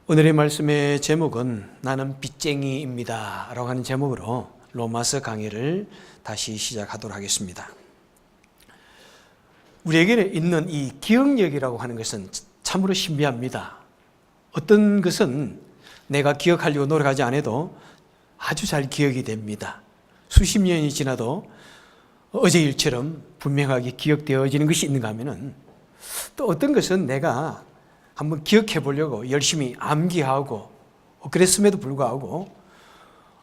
오늘의 말씀의 제목은 나는 빚쟁이입니다 라고 하는 제목으로 로마서 강의를 다시 시작하도록 하겠습니다. 우리에게 있는 이 기억력이라고 하는 것은 참으로 신비합니다. 어떤 것은 내가 기억하려고 노력하지 않아도 아주 잘 기억이 됩니다. 수십 년이 지나도 어제 일처럼 분명하게 기억되어지는 것이 있는가 하면은, 또 어떤 것은 내가 한번 기억해 보려고 열심히 암기하고 그랬음에도 불구하고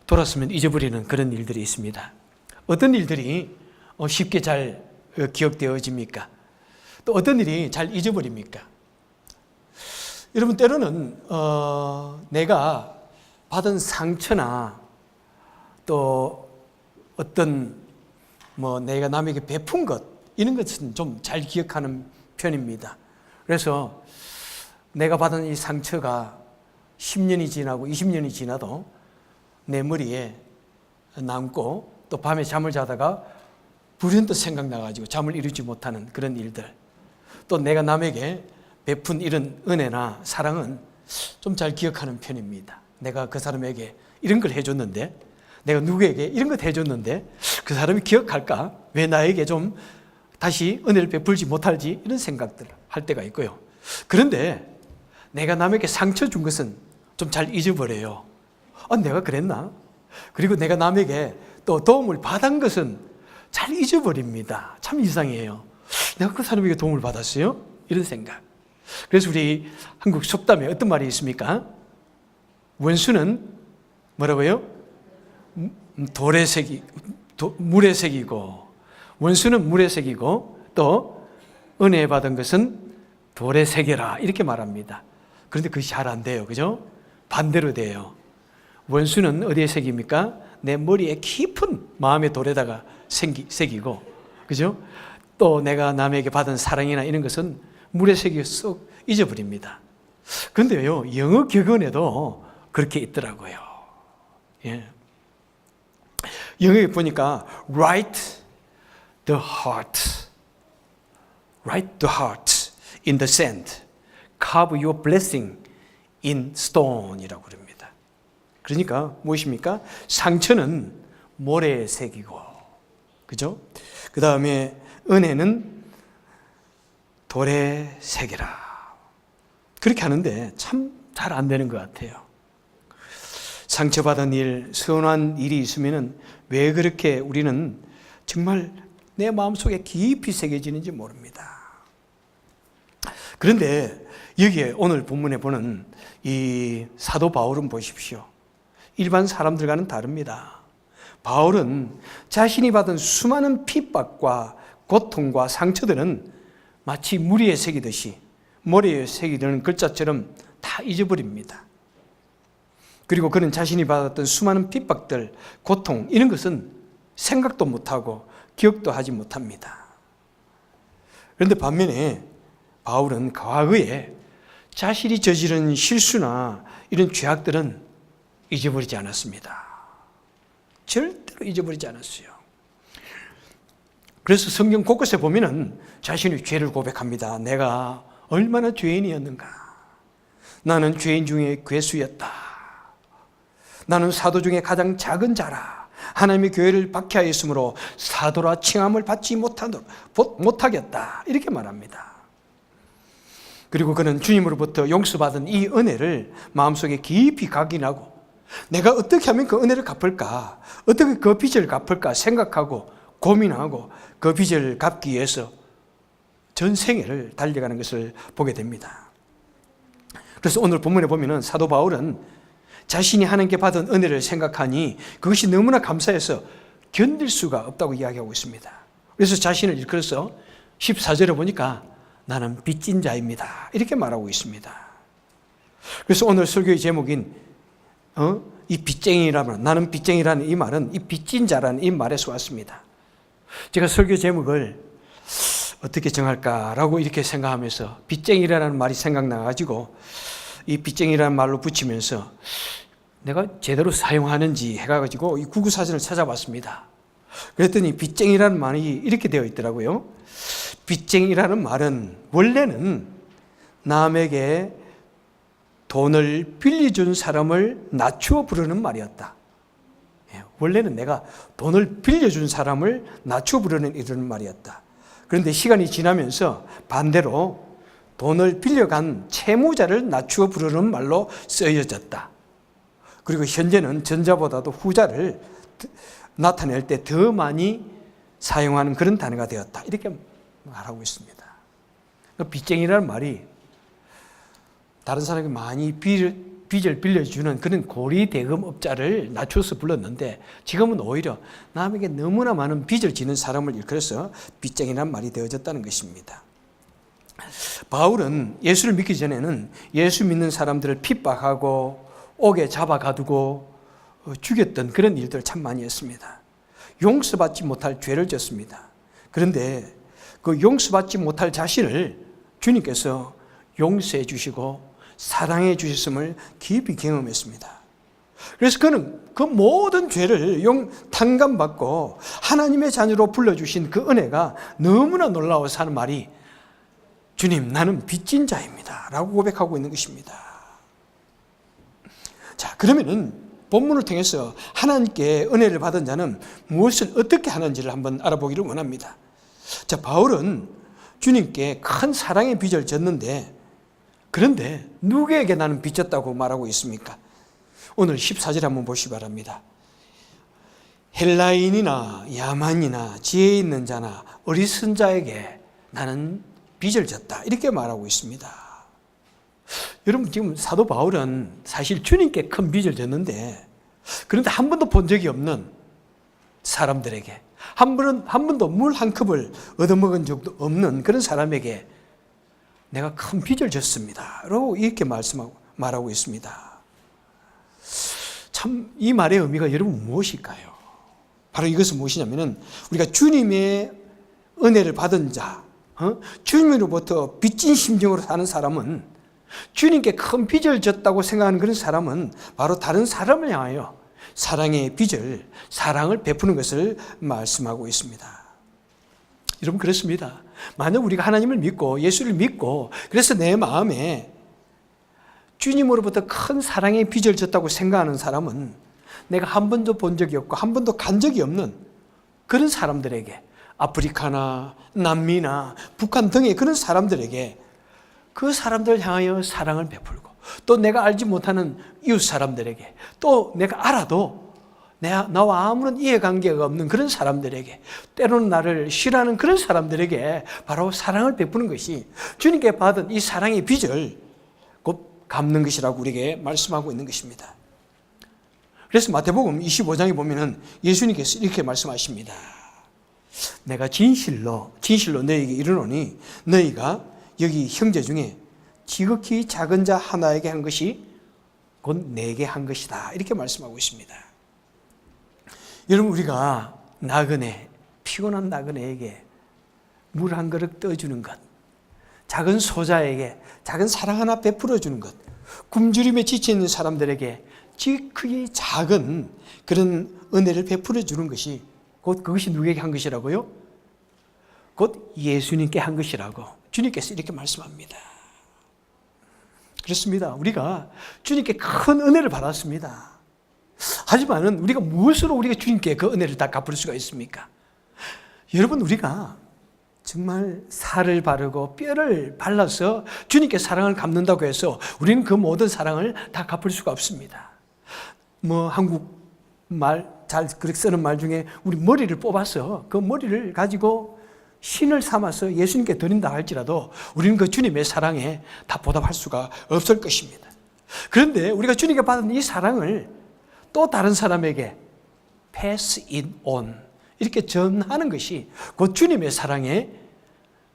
돌았으면 잊어버리는 그런 일들이 있습니다. 어떤 일들이 쉽게 잘 기억되어집니까? 또 어떤 일이 잘 잊어버립니까? 여러분, 때로는 내가 받은 상처나 또 어떤 내가 남에게 베푼 것, 이런 것은 좀 잘 기억하는 편입니다. 그래서 내가 받은 이 상처가 10년이 지나고 20년이 지나도 내 머리에 남고, 또 밤에 잠을 자다가 불현듯 생각나가지고 잠을 이루지 못하는 그런 일들, 또 내가 남에게 베푼 이런 은혜나 사랑은 좀 잘 기억하는 편입니다. 내가 그 사람에게 이런 걸 해줬는데, 내가 누구에게 이런 것 해줬는데 그 사람이 기억할까? 왜 나에게 좀 다시 은혜를 베풀지 못할지, 이런 생각들을 할 때가 있고요. 그런데 내가 남에게 상처 준 것은 좀 잘 잊어버려요. 내가 그랬나? 그리고 내가 남에게 또 도움을 받은 것은 잘 잊어버립니다. 참 이상해요. 내가 그 사람에게 도움을 받았어요? 이런 생각. 그래서 우리 한국 속담에 어떤 말이 있습니까? 원수는 뭐라고요? 물에 새기고, 원수는 물에 새기고, 또 은혜 받은 것은 돌에 새겨라, 이렇게 말합니다. 그런데 그것이 잘 안 돼요. 그죠? 반대로 돼요. 원수는 어디에 새깁니까? 내 머리에 깊은 마음의 돌에다가 새기고, 그죠? 또 내가 남에게 받은 사랑이나 이런 것은 물에 새겨 쏙 잊어버립니다. 그런데요, 영어 격언에도 그렇게 있더라고요. 예. 영어에 보니까 write the heart in the sand, carve your blessing in stone이라고 그럽니다. 그러니까 무엇입니까? 상처는 모래에 새기고, 그죠? 그 다음에 은혜는 돌에 새겨라. 그렇게 하는데 참 잘 안 되는 것 같아요. 상처받은 일, 서운한 일이 있으면은 왜 그렇게 우리는 정말 내 마음속에 깊이 새겨지는지 모릅니다. 그런데 여기에 오늘 본문에 보는 이 사도 바울은 보십시오. 일반 사람들과는 다릅니다. 바울은 자신이 받은 수많은 핍박과 고통과 상처들은 마치 무리에 새기듯이 모래에 새기는 글자처럼 다 잊어버립니다. 그리고 그는 자신이 받았던 수많은 핍박들, 고통, 이런 것은 생각도 못하고 기억도 하지 못합니다. 그런데 반면에 바울은 과거에 자신이 저지른 실수나 이런 죄악들은 잊어버리지 않았습니다. 절대로 잊어버리지 않았어요. 그래서 성경 곳곳에 보면은 자신의 죄를 고백합니다. 내가 얼마나 죄인이었는가. 나는 죄인 중에 괴수였다. 나는 사도 중에 가장 작은 자라. 하나님의 교회를 박해하였으므로 사도라 칭함을 받지 못하겠다. 이렇게 말합니다. 그리고 그는 주님으로부터 용서받은 이 은혜를 마음속에 깊이 각인하고, 내가 어떻게 하면 그 은혜를 갚을까, 어떻게 그 빚을 갚을까 생각하고 고민하고 그 빚을 갚기 위해서 전 생애를 달려가는 것을 보게 됩니다. 그래서 오늘 본문에 보면은 사도 바울은 자신이 하나님께 받은 은혜를 생각하니 그것이 너무나 감사해서 견딜 수가 없다고 이야기하고 있습니다. 그래서 자신을 일컬어서 14절에 보니까 나는 빚진 자입니다, 이렇게 말하고 있습니다. 그래서 오늘 설교의 제목인 이 빚쟁이라면, 나는 빚쟁이라는 이 말은 이 빚진 자라는 이 말에서 왔습니다. 제가 설교 제목을 어떻게 정할까라고 이렇게 생각하면서 빚쟁이라는 말이 생각나가지고 이 빚쟁이라는 말로 붙이면서 내가 제대로 사용하는지 해가지고 이 구구사전을 찾아봤습니다. 그랬더니 빚쟁이라는 말이 이렇게 되어 있더라고요. 빚쟁이라는 말은 원래는 남에게 돈을 빌려준 사람을 낮추어 부르는 말이었다. 원래는 내가 돈을 빌려준 사람을 낮추어 부르는 이런 말이었다. 그런데 시간이 지나면서 반대로 돈을 빌려간 채무자를 낮추어 부르는 말로 쓰여졌다. 그리고 현재는 전자보다도 후자를 나타낼 때 더 많이 사용하는 그런 단어가 되었다. 이렇게 말하고 있습니다. 빚쟁이라는 말이 다른 사람이 많이 빚을 빌려주는 그런 고리대금업자를 낮춰서 불렀는데 지금은 오히려 남에게 너무나 많은 빚을 지는 사람을 일컬어서 빚쟁이라는 말이 되어졌다는 것입니다. 바울은 예수를 믿기 전에는 예수 믿는 사람들을 핍박하고 옥에 잡아가두고 죽였던 그런 일들을 참 많이 했습니다. 용서받지 못할 죄를 졌습니다. 그런데 그 용서받지 못할 자신을 주님께서 용서해 주시고 사랑해 주셨음을 깊이 경험했습니다. 그래서 그는 그 모든 죄를 탕감받고 하나님의 자녀로 불러주신 그 은혜가 너무나 놀라워서 하는 말이 주님, 나는 빚진 자입니다 라고 고백하고 있는 것입니다. 자, 그러면은 본문을 통해서 하나님께 은혜를 받은 자는 무엇을 어떻게 하는지를 한번 알아보기를 원합니다. 자, 바울은 주님께 큰 사랑의 빚을 졌는데, 그런데 누구에게 나는 빚졌다고 말하고 있습니까? 오늘 14절 한번 보시기 바랍니다. 헬라인이나 야만이나 지혜 있는 자나 어리석은 자에게 나는 빚을 졌다, 이렇게 말하고 있습니다. 여러분, 지금 사도 바울은 사실 주님께 큰 빚을 졌는데, 그런데 한 번도 본 적이 없는 사람들에게, 한 번도 물 한 컵을 얻어먹은 적도 없는 그런 사람에게 내가 큰 빚을 졌습니다 라고 이렇게 말하고 있습니다. 참 이 말의 의미가 여러분 무엇일까요? 바로 이것은 무엇이냐면 우리가 주님의 은혜를 받은 자, 주님으로부터 빚진 심정으로 사는 사람은, 주님께 큰 빚을 졌다고 생각하는 그런 사람은 바로 다른 사람을 향하여 사랑의 빚을, 사랑을 베푸는 것을 말씀하고 있습니다. 여러분, 그렇습니다. 만약 우리가 하나님을 믿고 예수를 믿고 그래서 내 마음에 주님으로부터 큰 사랑의 빚을 졌다고 생각하는 사람은 내가 한 번도 본 적이 없고 한 번도 간 적이 없는 그런 사람들에게, 아프리카나 남미나 북한 등의 그런 사람들에게 그 사람들을 향하여 사랑을 베풀고, 또 내가 알지 못하는 이웃 사람들에게, 또 내가 알아도 나와 아무런 이해관계가 없는 그런 사람들에게, 때로는 나를 싫어하는 그런 사람들에게 바로 사랑을 베푸는 것이 주님께 받은 이 사랑의 빚을 곧 갚는 것이라고 우리에게 말씀하고 있는 것입니다. 그래서 마태복음 25장에 보면은 예수님께서 이렇게 말씀하십니다. 내가 진실로 너희에게 이르노니 너희가 여기 형제 중에 지극히 작은 자 하나에게 한 것이 곧 내게 한 것이다, 이렇게 말씀하고 있습니다. 여러분, 우리가 피곤한 나그네에게 물 한 그릇 떠주는 것, 작은 소자에게 작은 사랑 하나 베풀어 주는 것, 굶주림에 지쳐 있는 사람들에게 지극히 작은 그런 은혜를 베풀어 주는 것이 곧 그것이 누구에게 한 것이라고요? 곧 예수님께 한 것이라고 주님께서 이렇게 말씀합니다. 그렇습니다. 우리가 주님께 큰 은혜를 받았습니다. 하지만은 우리가 무엇으로 우리가 주님께 그 은혜를 다 갚을 수가 있습니까? 여러분, 우리가 정말 살을 바르고 뼈를 발라서 주님께 사랑을 갚는다고 해서 우리는 그 모든 사랑을 다 갚을 수가 없습니다. 한국 말 잘 그렇게 쓰는 말 중에 우리 머리를 뽑아서 그 머리를 가지고 신을 삼아서 예수님께 드린다 할지라도 우리는 그 주님의 사랑에 다 보답할 수가 없을 것입니다. 그런데 우리가 주님께 받은 이 사랑을 또 다른 사람에게 pass it on, 이렇게 전하는 것이 곧 주님의 사랑에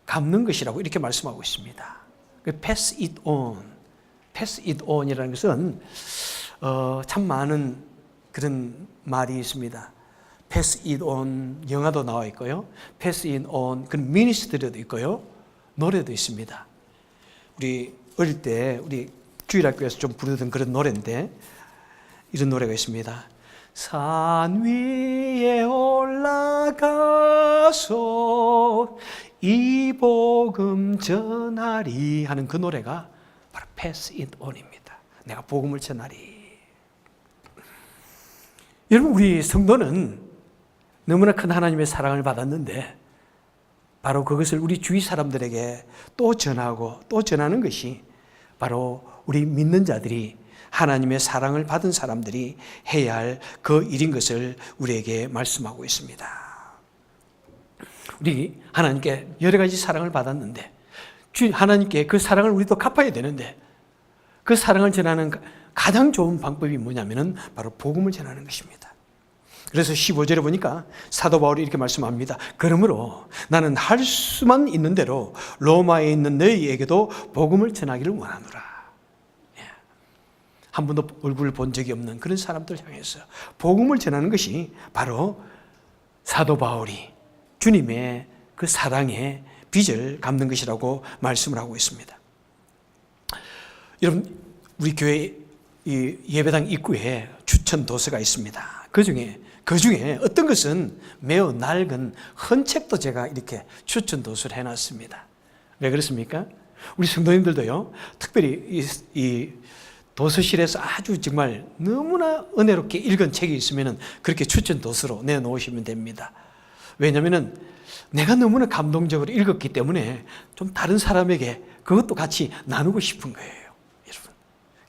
갚는 것이라고 이렇게 말씀하고 있습니다. pass it on이라는 것은 참 많은 그런 말이 있습니다. pass it on, 영화도 나와 있고요. pass it on, 그런 미니스트리도 있고요. 노래도 있습니다. 우리 어릴 때 우리 주일학교에서 좀 부르던 그런 노래인데 이런 노래가 있습니다. 산 위에 올라가서 이 복음 전하리 하는 그 노래가 바로 pass it on입니다. 내가 복음을 전하리. 여러분, 우리 성도는 너무나 큰 하나님의 사랑을 받았는데 바로 그것을 우리 주위 사람들에게 또 전하고 또 전하는 것이 바로 우리 믿는 자들이, 하나님의 사랑을 받은 사람들이 해야 할 그 일인 것을 우리에게 말씀하고 있습니다. 우리 하나님께 여러 가지 사랑을 받았는데 하나님께 그 사랑을 우리도 갚아야 되는데 그 사랑을 전하는 가장 좋은 방법이 뭐냐면은 바로 복음을 전하는 것입니다. 그래서 15절에 보니까 사도 바울이 이렇게 말씀합니다. 그러므로 나는 할 수만 있는 대로 로마에 있는 너희에게도 복음을 전하기를 원하노라. 한 번도 얼굴을 본 적이 없는 그런 사람들 향해서 복음을 전하는 것이 바로 사도 바울이 주님의 그 사랑의 빚을 갚는 것이라고 말씀을 하고 있습니다. 여러분, 우리 교회 이 예배당 입구에 추천 도서가 있습니다. 그 중에 어떤 것은 매우 낡은 헌 책도 제가 이렇게 추천 도서를 해놨습니다. 왜 그렇습니까? 우리 성도님들도요, 특별히 이 도서실에서 아주 정말 너무나 은혜롭게 읽은 책이 있으면 그렇게 추천 도서로 내놓으시면 됩니다. 왜냐하면 내가 너무나 감동적으로 읽었기 때문에 좀 다른 사람에게 그것도 같이 나누고 싶은 거예요.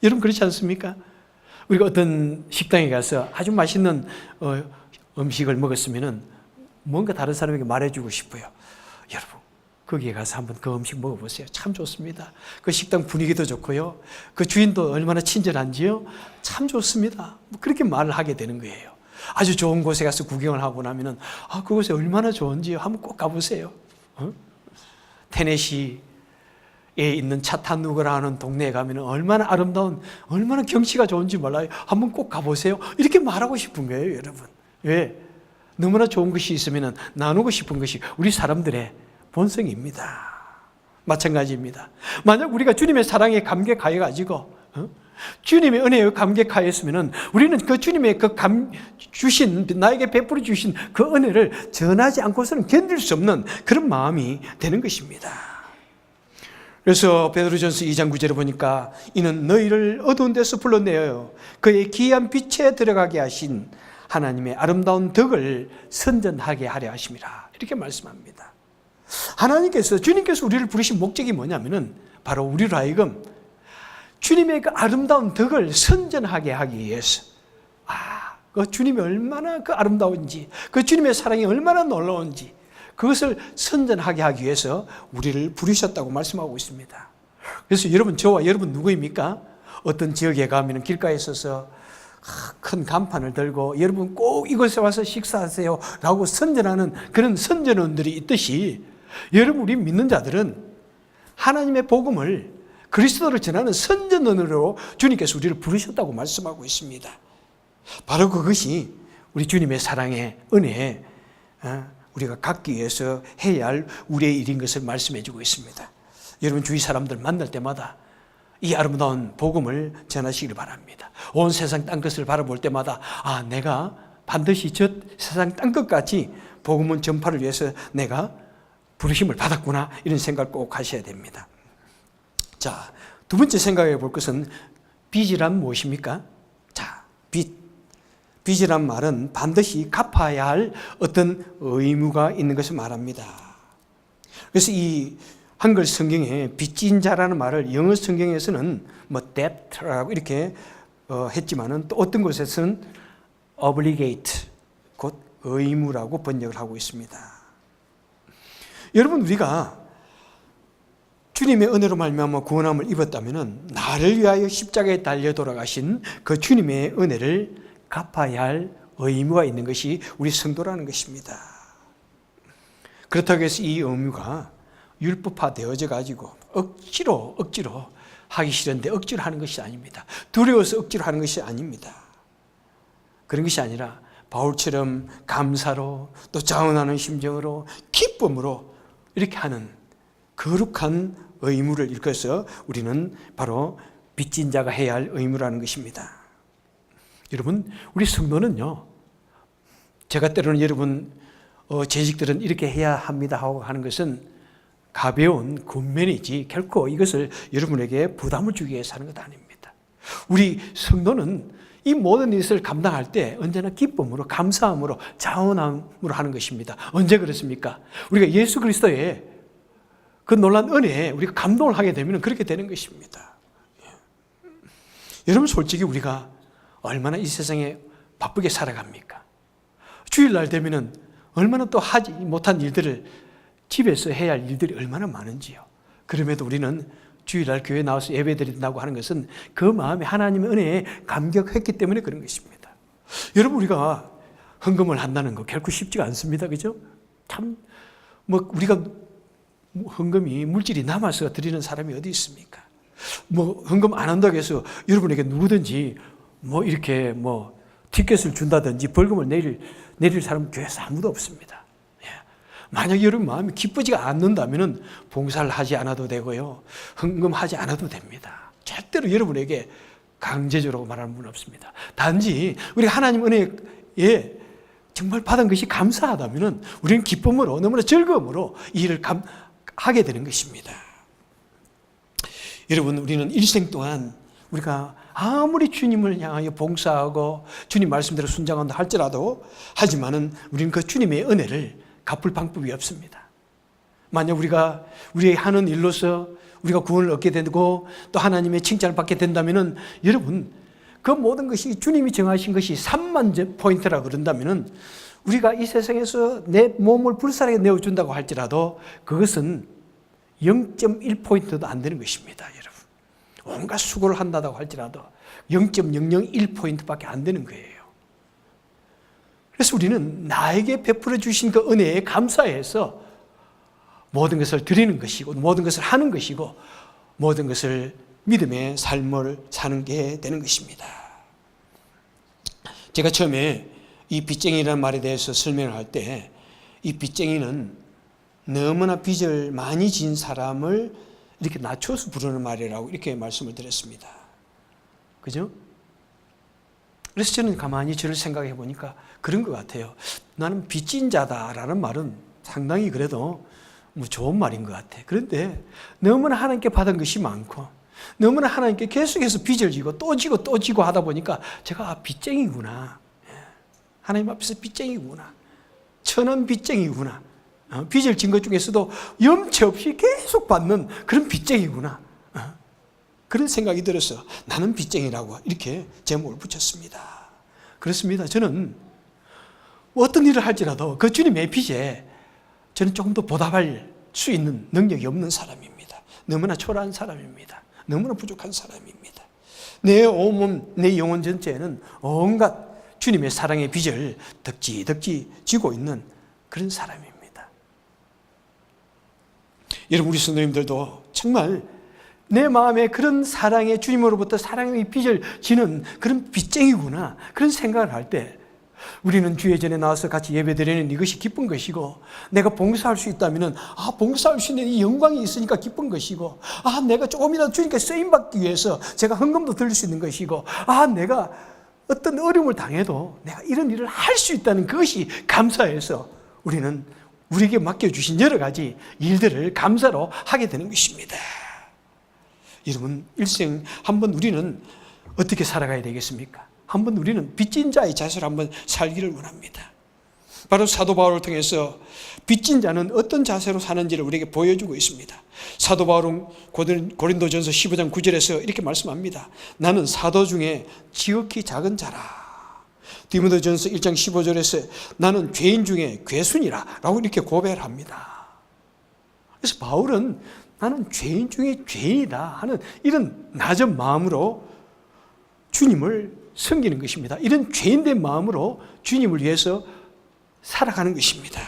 여러분 그렇지 않습니까? 우리가 어떤 식당에 가서 아주 맛있는 음식을 먹었으면 뭔가 다른 사람에게 말해주고 싶어요. 여러분, 거기에 가서 한번 그 음식 먹어보세요. 참 좋습니다. 그 식당 분위기도 좋고요. 그 주인도 얼마나 친절한지요. 참 좋습니다. 그렇게 말을 하게 되는 거예요. 아주 좋은 곳에 가서 구경을 하고 나면은 그곳에 얼마나 좋은지요. 한번 꼭 가보세요. 테네시에 있는 차타누가라 하는 동네에 가면 얼마나 아름다운, 얼마나 경치가 좋은지 몰라요. 한번 꼭 가보세요. 이렇게 말하고 싶은 거예요, 여러분. 왜? 너무나 좋은 것이 있으면 나누고 싶은 것이 우리 사람들의 본성입니다. 마찬가지입니다. 만약 우리가 주님의 사랑에 감격하여가지고 주님의 은혜에 감격하였으면 우리는 그 주님의 나에게 베풀어 주신 그 은혜를 전하지 않고서는 견딜 수 없는 그런 마음이 되는 것입니다. 그래서 베드로전서 2장 9절에 보니까 이는 너희를 어두운 데서 불러내어 그의 귀한 빛에 들어가게 하신 하나님의 아름다운 덕을 선전하게 하려 하심이라. 이렇게 말씀합니다. 주님께서 우리를 부르신 목적이 뭐냐면은 바로 우리로 하여금 주님의 그 아름다운 덕을 선전하게 하기 위해서, 그 주님이 얼마나 그 아름다운지, 그 주님의 사랑이 얼마나 놀라운지 그것을 선전하게 하기 위해서 우리를 부르셨다고 말씀하고 있습니다. 그래서 저와 여러분 누구입니까? 어떤 지역에 가면 길가에 서서 큰 간판을 들고 여러분 꼭 이곳에 와서 식사하세요 라고 선전하는 그런 선전원들이 있듯이, 여러분 우리 믿는 자들은 하나님의 복음을, 그리스도를 전하는 선전원으로 주님께서 우리를 부르셨다고 말씀하고 있습니다. 바로 그것이 우리 주님의 사랑의 은혜에 우리가 갖기 위해서 해야 할 우리의 일인 것을 말씀해 주고 있습니다. 여러분 주위 사람들 만날 때마다 이 아름다운 복음을 전하시길 바랍니다. 온 세상 땅끝을 바라볼 때마다 내가 반드시 저 세상 땅끝까지 복음은 전파를 위해서 내가 부르심을 받았구나, 이런 생각을 꼭 하셔야 됩니다. 자, 두 번째 생각해 볼 것은 빚이란 무엇입니까? 자, 빚이란 말은 반드시 갚아야 할 어떤 의무가 있는 것을 말합니다. 그래서 이 한글 성경에 빚진 자라는 말을 영어 성경에서는 debt라고 이렇게 했지만은 또 어떤 곳에서는 obligate, 곧 의무라고 번역을 하고 있습니다. 여러분, 우리가 주님의 은혜로 말미암아 구원함을 입었다면은 나를 위하여 십자가에 달려 돌아가신 그 주님의 은혜를 갚아야 할 의무가 있는 것이 우리 성도라는 것입니다. 그렇다고 해서 이 의무가 율법화되어져 가지고 억지로 하기 싫은데 억지로 하는 것이 아닙니다. 두려워서 억지로 하는 것이 아닙니다. 그런 것이 아니라 바울처럼 감사로, 또 자원하는 심정으로, 기쁨으로 이렇게 하는 거룩한 의무를 일컬어서 우리는 바로 빚진 자가 해야 할 의무라는 것입니다. 여러분, 우리 성도는요, 제가 때로는 여러분 재직들은 이렇게 해야 합니다 하고 하는 것은 가벼운 군면이지 결코 이것을 여러분에게 부담을 주기 위해서 하는 것 아닙니다. 우리 성도는 이 모든 것을 감당할 때 언제나 기쁨으로, 감사함으로, 자원함으로 하는 것입니다. 언제 그렇습니까? 우리가 예수 그리스도의 그 놀라운 은혜에 우리가 감동을 하게 되면 그렇게 되는 것입니다. 여러분, 솔직히 우리가 얼마나 이 세상에 바쁘게 살아갑니까? 주일날 되면은 얼마나 또 하지 못한 일들을, 집에서 해야 할 일들이 얼마나 많은지요. 그럼에도 우리는 주일날 교회에 나와서 예배드린다고 하는 것은 그 마음에 하나님의 은혜에 감격했기 때문에 그런 것입니다. 여러분, 우리가 헌금을 한다는 거 결코 쉽지가 않습니다. 그죠? 참, 우리가 헌금이 물질이 남아서 드리는 사람이 어디 있습니까? 헌금 안 한다고 해서 여러분에게 누구든지 이렇게 티켓을 준다든지 벌금을 내릴 사람은 교회에서 아무도 없습니다. 만약 여러분 마음이 기쁘지가 않는다면 봉사를 하지 않아도 되고요, 헌금하지 않아도 됩니다. 절대로 여러분에게 강제적으로 말하는 분 없습니다. 단지 우리 하나님 은혜에 정말 받은 것이 감사하다면 우리는 기쁨으로, 너무나 즐거움으로 이 일을 하게 되는 것입니다. 여러분, 우리는 일생 동안 우리가 아무리 주님을 향하여 봉사하고 주님 말씀대로 순종한다 할지라도, 하지만은 우리는 그 주님의 은혜를 갚을 방법이 없습니다. 만약 우리가 우리의 하는 일로서 우리가 구원을 얻게 되고 또 하나님의 칭찬을 받게 된다면은, 여러분, 그 모든 것이 주님이 정하신 것이 3만 포인트라 그런다면은, 우리가 이 세상에서 내 몸을 불쌍하게 내어준다고 할지라도 그것은 0.1포인트도 안 되는 것입니다. 여러분, 온갖 수고를 한다고 할지라도 0.001포인트밖에 안 되는 거예요. 그래서 우리는 나에게 베풀어 주신 그 은혜에 감사해서 모든 것을 드리는 것이고, 모든 것을 하는 것이고, 모든 것을 믿음의 삶을 사는 게 되는 것입니다. 제가 처음에 이 빚쟁이라는 말에 대해서 설명을 할 때, 이 빚쟁이는 너무나 빚을 많이 진 사람을 이렇게 낮춰서 부르는 말이라고 이렇게 말씀을 드렸습니다. 그죠? 그래서 저는 가만히 저를 생각해 보니까 그런 것 같아요. 나는 빚진 자다라는 말은 상당히 그래도 좋은 말인 것 같아. 그런데 너무나 하나님께 받은 것이 많고, 너무나 하나님께 계속해서 빚을 지고 또 지고 또 지고 하다 보니까 제가 빚쟁이구나. 하나님 앞에서 빚쟁이구나. 천한 빚쟁이구나. 빚을 진 것 중에서도 염치 없이 계속 받는 그런 빚쟁이구나. 그런 생각이 들어서 나는 빚쟁이라고 이렇게 제목을 붙였습니다. 그렇습니다. 저는 어떤 일을 할지라도 그 주님의 빚에 저는 조금 더 보답할 수 있는 능력이 없는 사람입니다. 너무나 초라한 사람입니다. 너무나 부족한 사람입니다. 내 온몸, 내 영혼 전체에는 온갖 주님의 사랑의 빚을 덕지 지고 있는 그런 사람입니다. 여러분, 우리 성도님들도 정말 내 마음에 그런 사랑의, 주님으로부터 사랑의 빚을 지는 그런 빚쟁이구나, 그런 생각을 할 때 우리는 주의 전에 나와서 같이 예배드리는 이것이 기쁜 것이고, 내가 봉사할 수 있다면 봉사할 수 있는 이 영광이 있으니까 기쁜 것이고, 내가 조금이라도 주님께 쓰임받기 위해서 제가 헌금도 드릴 수 있는 것이고, 내가 어떤 어려움을 당해도 내가 이런 일을 할 수 있다는 그것이 감사해서 우리는 우리에게 맡겨주신 여러 가지 일들을 감사로 하게 되는 것입니다. 여러분, 일생 한번 우리는 어떻게 살아가야 되겠습니까? 한번 우리는 빚진 자의 자세로 한번 살기를 원합니다. 바로 사도 바울을 통해서 빚진 자는 어떤 자세로 사는지를 우리에게 보여주고 있습니다. 사도 바울은 고린도전서 15장 9절에서 이렇게 말씀합니다. 나는 사도 중에 지극히 작은 자라. 디모데전서 1장 15절에서 나는 죄인 중에 괴순이라 라고 이렇게 고백을 합니다. 그래서 바울은 나는 죄인 중에 죄인이다 하는 이런 낮은 마음으로 주님을 섬기는 것입니다. 이런 죄인된 마음으로 주님을 위해서 살아가는 것입니다.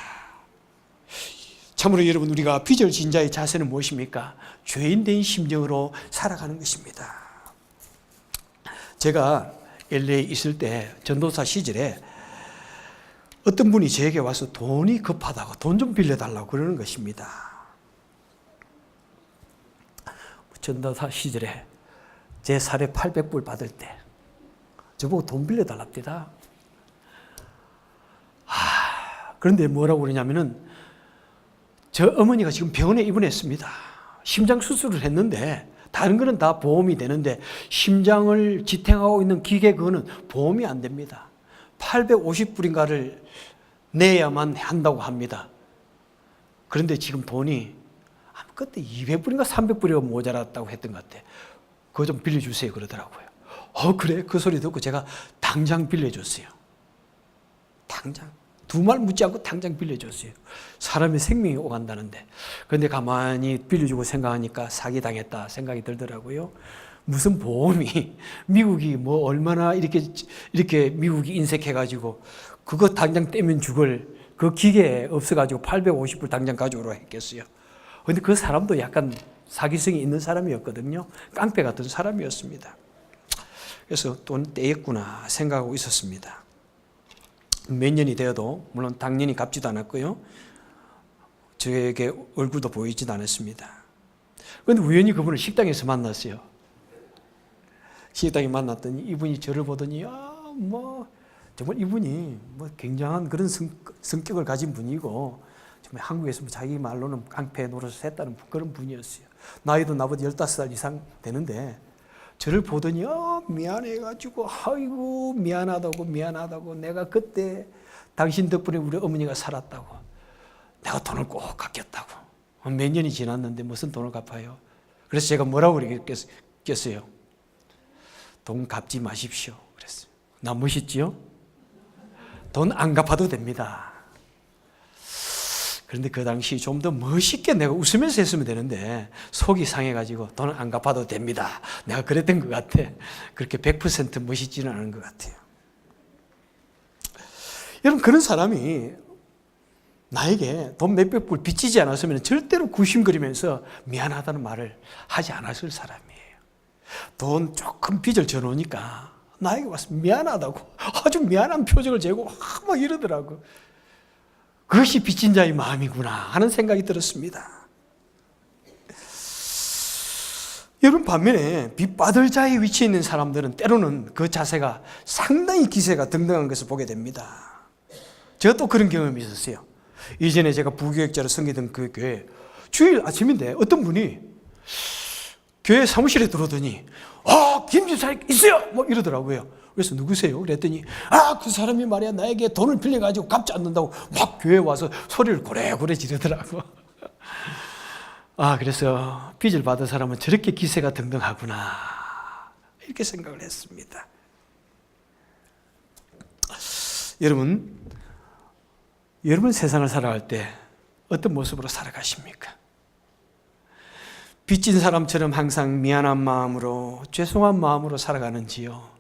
참으로 여러분, 우리가 빚을 진 자의 자세는 무엇입니까? 죄인된 심정으로 살아가는 것입니다. 제가 LA에 있을 때 전도사 시절에 어떤 분이 저에게 와서 돈이 급하다고 돈 좀 빌려달라고 그러는 것입니다. 전도사 시절에 제 사례 800불 받을 때 저보고 돈 빌려달랍니다. 그런데 뭐라고 그러냐면은 저 어머니가 지금 병원에 입원했습니다. 심장 수술을 했는데 다른 거는 다 보험이 되는데 심장을 지탱하고 있는 기계 그거는 보험이 안 됩니다. 850불인가를 내야만 한다고 합니다. 그런데 지금 돈이 그때 200불인가 300불이가 모자랐다고 했던 것 같아. 그거 좀 빌려주세요 그러더라고요. 그래? 그 소리 듣고 제가 당장 빌려줬어요. 당장. 두 말 묻지 않고 당장 빌려줬어요. 사람의 생명이 오간다는데. 그런데 가만히 빌려주고 생각하니까 사기당했다 생각이 들더라고요. 무슨 보험이 미국이 뭐 얼마나 이렇게 미국이 인색해가지고 그거 당장 떼면 죽을 그 기계 없어가지고 850불 당장 가져오라 했겠어요. 그런데 그 사람도 약간 사기성이 있는 사람이었거든요. 깡패 같은 사람이었습니다. 그래서 돈 떼겠구나 생각하고 있었습니다. 몇 년이 되어도 물론 당연히 갚지도 않았고요. 저에게 얼굴도 보이지도 않았습니다. 그런데 우연히 그분을 식당에서 만났어요. 식당에 만났더니 이분이 저를 보더니 정말 이분이 굉장한 그런 성격을 가진 분이고 정말 한국에서 자기 말로는 깡패 노릇을 했다는 그런 분이었어요. 나이도 나보다 15살 이상 되는데 저를 보더니 미안해가지고 아이고 미안하다고 내가 그때 당신 덕분에 우리 어머니가 살았다고 내가 돈을 꼭 갚겠다고 몇 년이 지났는데 무슨 돈을 갚아요. 그래서 제가 뭐라고 그랬겠어요. 돈 갚지 마십시오 그랬어요. 나 멋있지요? 돈 안 갚아도 됩니다. 그런데 그 당시 좀 더 멋있게 내가 웃으면서 했으면 되는데 속이 상해가지고 돈 안 갚아도 됩니다. 내가 그랬던 것 같아. 그렇게 100% 멋있지는 않은 것 같아요. 여러분 그런 사람이 나에게 돈 몇백 불 빚지지 않았으면 절대로 구심거리면서 미안하다는 말을 하지 않았을 사람이에요. 돈 조금 빚을 져놓으니까 나에게 와서 미안하다고 아주 미안한 표정을 재고 막 이러더라고. 그것이 빚진 자의 마음이구나 하는 생각이 들었습니다. 여러분 반면에 빚받을 자의 위치에 있는 사람들은 때로는 그 자세가 상당히 기세가 등등한 것을 보게 됩니다. 제가 또 그런 경험이 있었어요. 이전에 제가 부교역자로 섬기던 그 교회 주일 아침인데 어떤 분이 교회 사무실에 들어오더니 김 집사님 있어요 뭐 이러더라고요. 그래서 누구세요? 그랬더니 그 사람이 말이야 나에게 돈을 빌려가지고 갚지 않는다고 막 교회에 와서 소리를 고래고래 지르더라고. 그래서 빚을 받은 사람은 저렇게 기세가 등등하구나 이렇게 생각을 했습니다. 여러분 세상을 살아갈 때 어떤 모습으로 살아가십니까? 빚진 사람처럼 항상 미안한 마음으로 죄송한 마음으로 살아가는지요?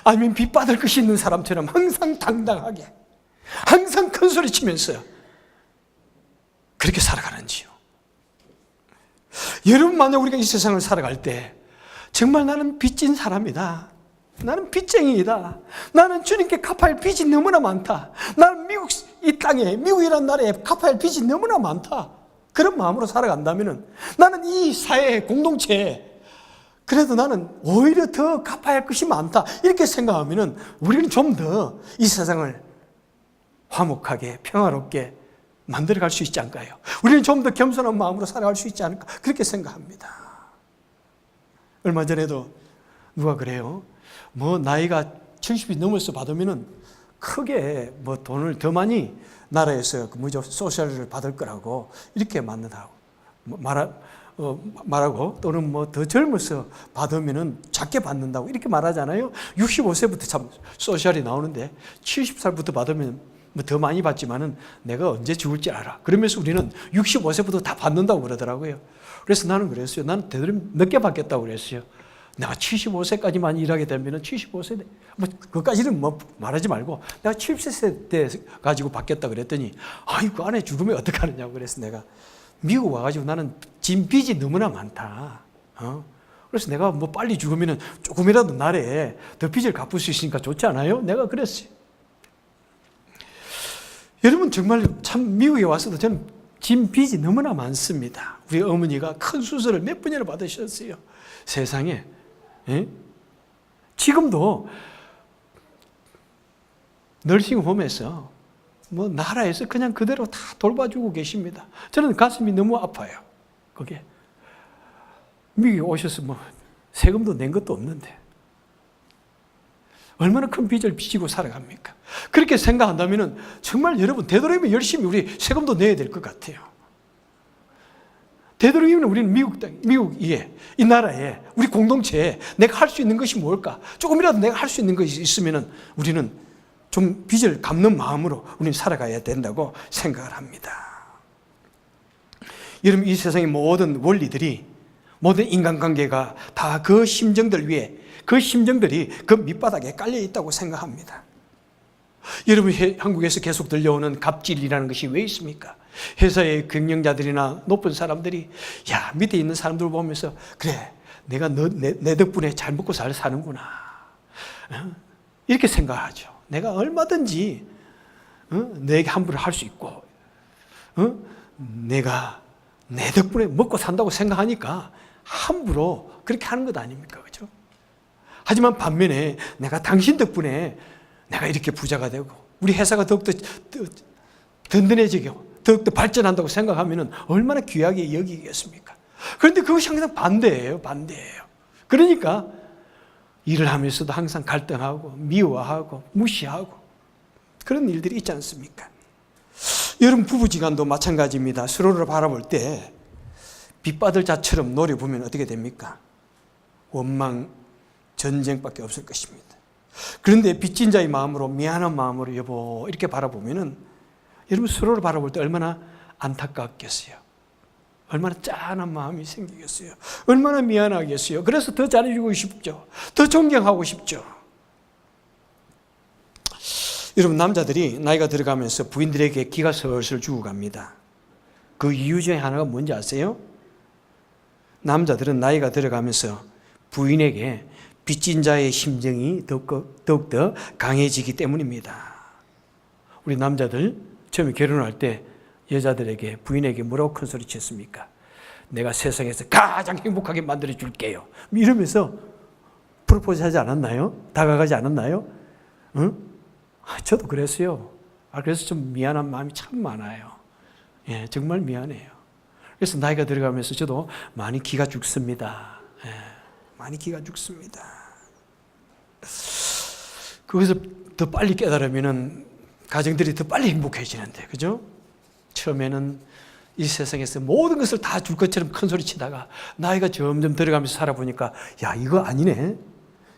아니면 빚받을 것이 있는 사람처럼 항상 당당하게 항상 큰 소리 치면서 그렇게 살아가는지요? 여러분 만약 우리가 이 세상을 살아갈 때 정말 나는 빚진 사람이다, 나는 빚쟁이이다, 나는 주님께 갚아야 할 빚이 너무나 많다, 나는 이 땅에 미국이라는 나라에 갚아야 할 빚이 너무나 많다, 그런 마음으로 살아간다면 나는 이 사회 공동체에 그래도 나는 오히려 더 갚아야 할 것이 많다 이렇게 생각하면 우리는 좀 더 이 세상을 화목하게 평화롭게 만들어갈 수 있지 않을까요? 우리는 좀 더 겸손한 마음으로 살아갈 수 있지 않을까 그렇게 생각합니다. 얼마 전에도 누가 그래요. 나이가 70이 넘어서 받으면 크게 돈을 더 많이 나라에서 소셜을 받을 거라고 이렇게 만든다고 말하고 또는 더 젊어서 받으면 작게 받는다고 이렇게 말하잖아요. 65세부터 참 소셜이 나오는데 70살부터 받으면 더 많이 받지만은 내가 언제 죽을지 알아. 그러면서 우리는 65세부터 다 받는다고 그러더라고요. 그래서 나는 그랬어요. 나는 되도록 늦게 받겠다고 그랬어요. 내가 75세까지만 일하게 되면 75세 그것까지는 말하지 말고 내가 70세 때 가지고 받겠다 그랬더니 그 안에 죽으면 어떡하느냐고 그래서 내가 미국 와가지고 나는 진 빚이 너무나 많다. 그래서 내가 빨리 죽으면 조금이라도 나라에 더 빚을 갚을 수 있으니까 좋지 않아요? 내가 그랬어요. 여러분 정말 참 미국에 와서도 저는 진 빚이 너무나 많습니다. 우리 어머니가 큰 수술을 몇 번이나 받으셨어요. 세상에. 지금도 너싱 홈에서 나라에서 그냥 그대로 다 돌봐주고 계십니다. 저는 가슴이 너무 아파요. 그게. 미국에 오셔서 뭐 세금도 낸 것도 없는데 얼마나 큰 빚을 빚고 살아갑니까? 그렇게 생각한다면 정말 여러분 되도록이면 열심히 우리 세금도 내야 될 것 같아요. 되도록이면 우리는 미국에, 이 나라에, 우리 공동체에 내가 할 수 있는 것이 뭘까? 조금이라도 내가 할 수 있는 것이 있으면 우리는 좀 빚을 갚는 마음으로 우리는 살아가야 된다고 생각을 합니다. 여러분, 이 세상의 모든 원리들이, 모든 인간관계가 다 그 심정들 위에, 그 심정들이 그 밑바닥에 깔려 있다고 생각합니다. 여러분, 한국에서 계속 들려오는 갑질이라는 것이 왜 있습니까? 회사의 경영자들이나 높은 사람들이 밑에 있는 사람들 보면서 그래, 내가 내 덕분에 잘 먹고 잘 사는구나, 이렇게 생각하죠. 내가 얼마든지 내게 함부로 할 수 있고 내가 내 덕분에 먹고 산다고 생각하니까 함부로 그렇게 하는 것 아닙니까? 그렇죠? 하지만 반면에 내가 당신 덕분에 내가 이렇게 부자가 되고 우리 회사가 더욱더 든든해지고 더욱더 발전한다고 생각하면 얼마나 귀하게 여기겠습니까? 그런데 그것이 항상 반대예요. 그러니까 일을 하면서도 항상 갈등하고 미워하고 무시하고 그런 일들이 있지 않습니까? 여러분, 부부지간도 마찬가지입니다. 서로를 바라볼 때 빛받을 자처럼 노려보면 어떻게 됩니까? 원망, 전쟁밖에 없을 것입니다. 그런데 빚진 자의 마음으로, 미안한 마음으로 여보 이렇게 바라보면은 여러분, 서로를 바라볼 때 얼마나 안타깝겠어요. 얼마나 짠한 마음이 생기겠어요. 얼마나 미안하겠어요. 그래서 더 잘해주고 싶죠. 더 존경하고 싶죠. 여러분, 남자들이 나이가 들어가면서 부인들에게 기가 슬슬 죽어갑니다. 그 이유 중에 하나가 뭔지 아세요? 남자들은 나이가 들어가면서 부인에게 빚진 자의 심정이 더욱더 강해지기 때문입니다. 우리 남자들 처음에 결혼할 때 여자들에게, 부인에게 뭐라고 큰 소리 쳤습니까? 내가 세상에서 가장 행복하게 만들어줄게요, 이러면서 프로포즈 하지 않았나요? 다가가지 않았나요? 응? 저도 그랬어요. 그래서 좀 미안한 마음이 참 많아요. 예, 정말 미안해요. 그래서 나이가 들어가면서 저도 많이 기가 죽습니다. 예, 많이 기가 죽습니다. 거기서 더 빨리 깨달으면 가정들이 더 빨리 행복해지는데, 그죠? 처음에는 이 세상에서 모든 것을 다 줄 것처럼 큰 소리 치다가 나이가 점점 들어가면서 살아보니까 이거 아니네.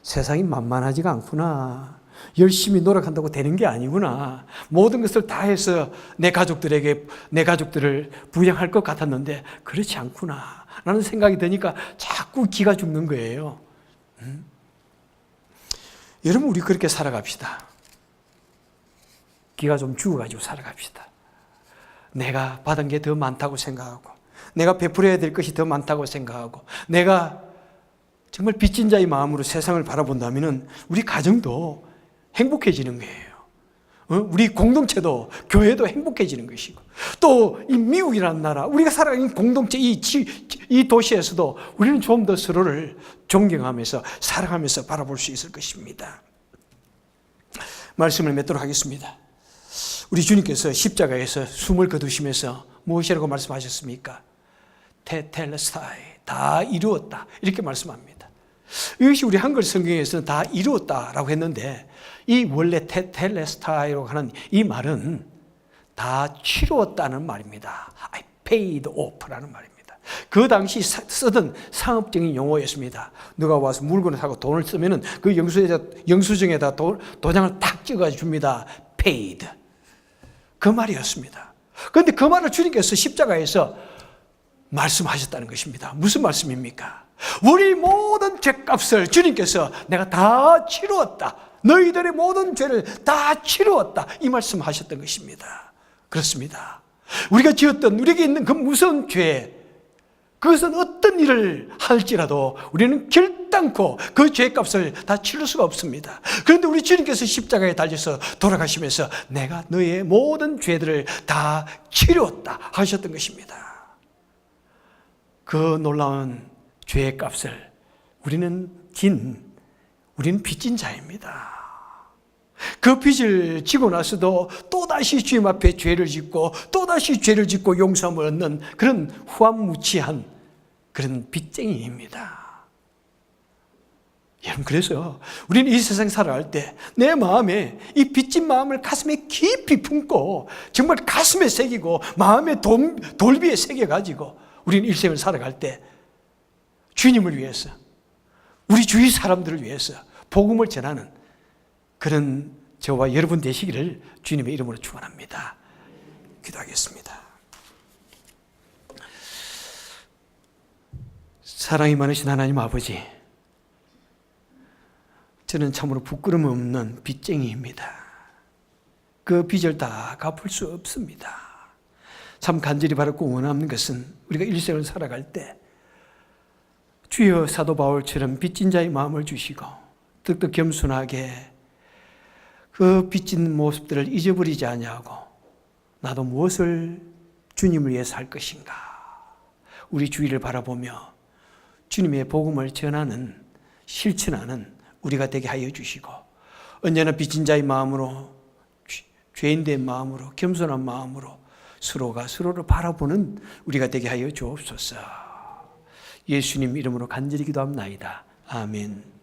세상이 만만하지가 않구나. 열심히 노력한다고 되는 게 아니구나. 모든 것을 다 해서 내 가족들을 부양할 것 같았는데 그렇지 않구나 라는 생각이 드니까 자꾸 기가 죽는 거예요. 여러분, 우리 그렇게 살아갑시다. 기가 좀 죽어가지고 살아갑시다. 내가 받은 게 더 많다고 생각하고, 내가 베풀어야 될 것이 더 많다고 생각하고, 내가 정말 빚진 자의 마음으로 세상을 바라본다면 우리 가정도 행복해지는 거예요. 우리 공동체도, 교회도 행복해지는 것이고, 또 이 미국이라는 나라, 우리가 살아가는 공동체, 이 도시에서도 우리는 좀 더 서로를 존경하면서 사랑하면서 바라볼 수 있을 것입니다. 말씀을 맺도록 하겠습니다. 우리 주님께서 십자가에서 숨을 거두시면서 무엇이라고 말씀하셨습니까? 테텔레스타이, 다 이루었다, 이렇게 말씀합니다. 이것이 우리 한글 성경에서는 다 이루었다라고 했는데, 이 원래 테텔레스타이라고 하는 이 말은 다 치루었다는 말입니다. I paid off라는 말입니다. 그 당시 쓰던 상업적인 용어였습니다. 누가 와서 물건을 사고 돈을 쓰면은 그 영수증에다 도장을 탁 찍어 줍니다. paid. 그 말이었습니다. 그런데 그 말을 주님께서 십자가에서 말씀하셨다는 것입니다. 무슨 말씀입니까? 우리 모든 죄값을 주님께서 내가 다 치루었다. 너희들의 모든 죄를 다 치루었다. 이 말씀하셨던 것입니다. 그렇습니다. 우리가 지었던, 우리에게 있는 그 무서운 죄, 그것은 어떤 일을 할지라도 우리는 결단코 그 죄값을 다 치를 수가 없습니다. 그런데 우리 주님께서 십자가에 달려서 돌아가시면서 내가 너의 모든 죄들을 다 치루었다 하셨던 것입니다. 그 놀라운 죄값을 우리는 빚진 자입니다. 그 빚을 지고 나서도 또다시 주님 앞에 죄를 짓고 또다시 죄를 짓고 용서함을 얻는 그런 후한무치한 그런 빚쟁이입니다. 여러분, 그래서 우리는 이 세상 살아갈 때 내 마음에 이 빚진 마음을 가슴에 깊이 품고 정말 가슴에 새기고 마음의 돌비에 새겨가지고 우리는 일생을 살아갈 때 주님을 위해서, 우리 주위 사람들을 위해서 복음을 전하는 그런 저와 여러분 되시기를 주님의 이름으로 축원합니다. 기도하겠습니다. 사랑이 많으신 하나님 아버지, 저는 참으로 부끄럼 없는 빚쟁이입니다. 그 빚을 다 갚을 수 없습니다. 참 간절히 바라고 원하는 것은 우리가 일생을 살아갈 때 주여 사도 바울처럼 빚진 자의 마음을 주시고 득득 겸손하게 그 빚진 모습들을 잊어버리지 아니하고 나도 무엇을 주님을 위해 살 것인가, 우리 주위를 바라보며 주님의 복음을 전하는, 실천하는 우리가 되게 하여 주시고 언제나 빚진 자의 마음으로, 죄인된 마음으로, 겸손한 마음으로 서로가 서로를 바라보는 우리가 되게 하여 주옵소서. 예수님 이름으로 간절히 기도합나이다. 아멘.